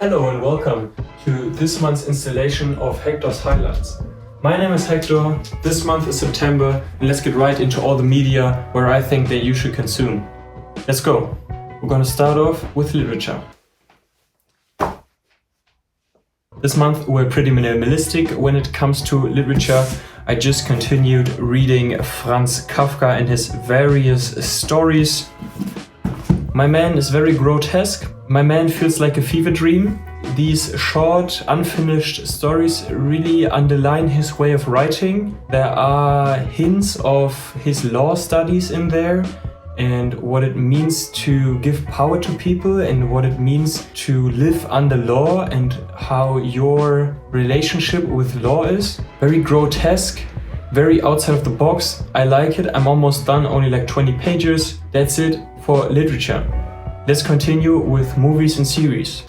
Hello and welcome to this month's installation of Hector's highlights. My name is Hector, this month is September, and let's get right into all the media where I think that you should consume. Let's go. We're gonna start off with literature. This month we're pretty minimalistic when it comes to literature. I just continued reading Franz Kafka and his various stories. My man is very grotesque. My man feels like a fever dream. These short, unfinished stories really underline his way of writing. There are hints of his law studies in there and what it means to give power to people and what it means to live under law and how your relationship with law is. Very grotesque, very outside of the box. I like it. I'm almost done, only like 20 pages. That's it for literature. Let's continue with movies and series.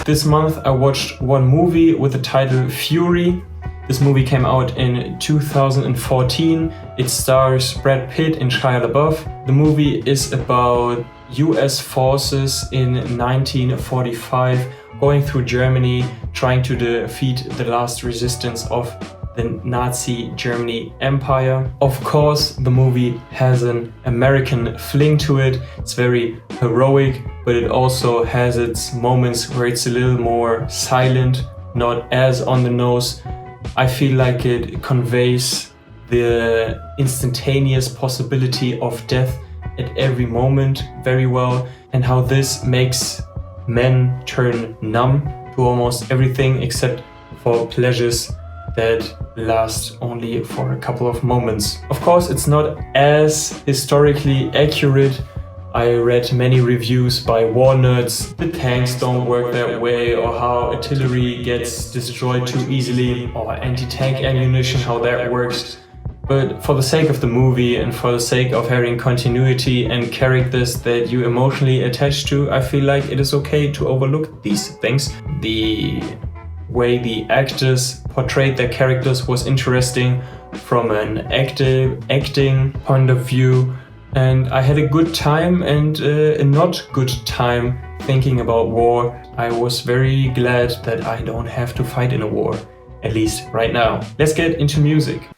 This month I watched one movie with the title Fury. This movie came out in 2014. It stars Brad Pitt and Shia LaBeouf. The movie is about US forces in 1945 going through Germany, trying to defeat the last resistance of the Nazi Germany Empire. Of course, the movie has an American fling to it. It's very heroic, but it also has its moments where it's a little more silent, not as on the nose. I feel like it conveys the instantaneous possibility of death at every moment very well, and how this makes men turn numb to almost everything except for pleasures that last only for a couple of moments. Of course, it's not as historically accurate. I read many reviews by war nerds. The tanks don't work that way, or how artillery gets destroyed too easily, or anti-tank ammunition, how that works. But for the sake of the movie and for the sake of having continuity and characters that you emotionally attach to, I feel like it is okay to overlook these things. The way the actors portrayed their characters was interesting from an acting point of view, and I had a good time and a not good time thinking about war. I was very glad that I don't have to fight in a war, at least right now. Let's get into music.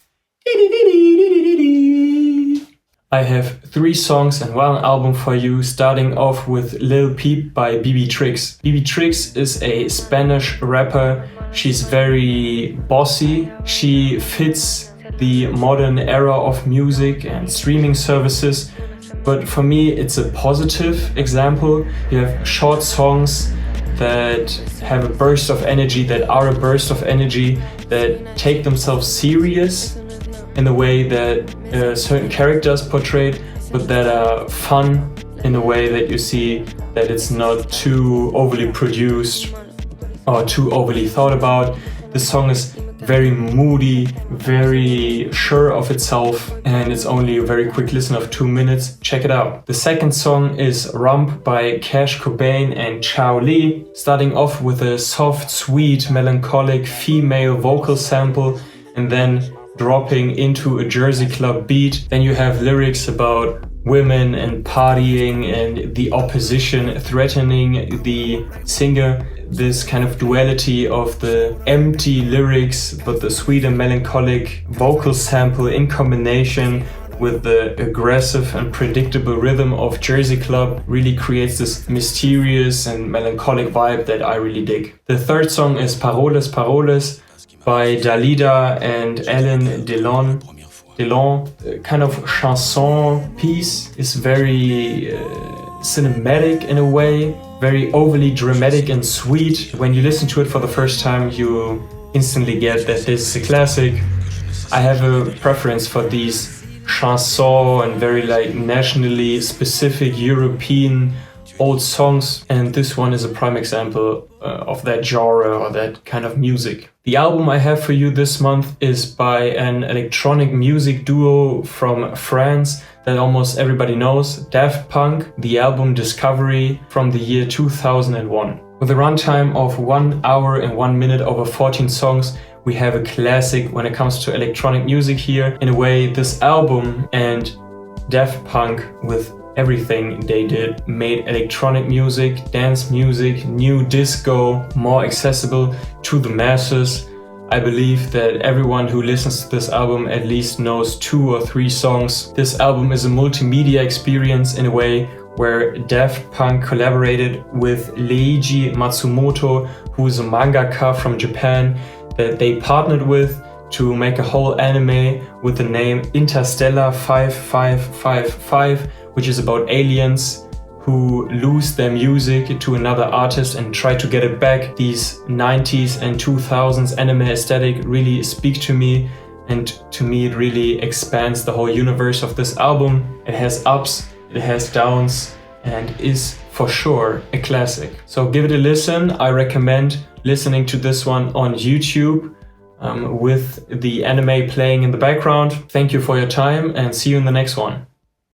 I have 3 songs and 1 album for you, starting off with Lil Peep by trickz. trickz is a Spanish rapper. She's very bossy. She fits the modern era of music and streaming services. But for me, it's a positive example. You have short songs that have a burst of energy, that are a burst of energy, that take themselves serious in the way that certain characters portrayed, but that are fun in a way that you see that it's not too overly produced or too overly thought about. The song is very moody, very sure of itself, and it's only a very quick listen of 2 minutes. Check it out. The second song is Rump by Cobain and Chow, starting off with a soft, sweet, melancholic female vocal sample and then dropping into a Jersey Club beat. Then you have lyrics about women and partying and the opposition threatening the singer. This kind of duality of the empty lyrics but the sweet and melancholic vocal sample in combination with the aggressive and predictable rhythm of Jersey Club really creates this mysterious and melancholic vibe that I really dig. The third song is Paroles by Dalida and Alain Delon. Kind of chanson piece, is very cinematic in a way, very overly dramatic and sweet. When you listen to it for the first time, you instantly get that this is a classic. I have a preference for these chanson and very like nationally specific European old songs, and this one is a prime example of that genre or that kind of music. The album I have for you this month is by an electronic music duo from France that almost everybody knows, Daft Punk. The album Discovery from the year 2001. With a runtime of 1 hour and 1 minute over 14 songs, we have a classic when it comes to electronic music here. In a way, this album and Daft Punk with everything they did, made electronic music, dance music, new disco, more accessible to the masses. I believe that everyone who listens to this album at least knows 2 or 3 songs. This album is a multimedia experience in a way, where Daft Punk collaborated with Leiji Matsumoto, who is a mangaka from Japan, that they partnered with to make a whole anime with the name Interstellar 5555, which is about aliens who lose their music to another artist and try to get it back. These 90s and 2000s anime aesthetic really speak to me, and to me it really expands the whole universe of this album. It has ups, it has downs, and is for sure a classic. So give it a listen. I recommend listening to this one on YouTube with the anime playing in the background. Thank you for your time and see you in the next one.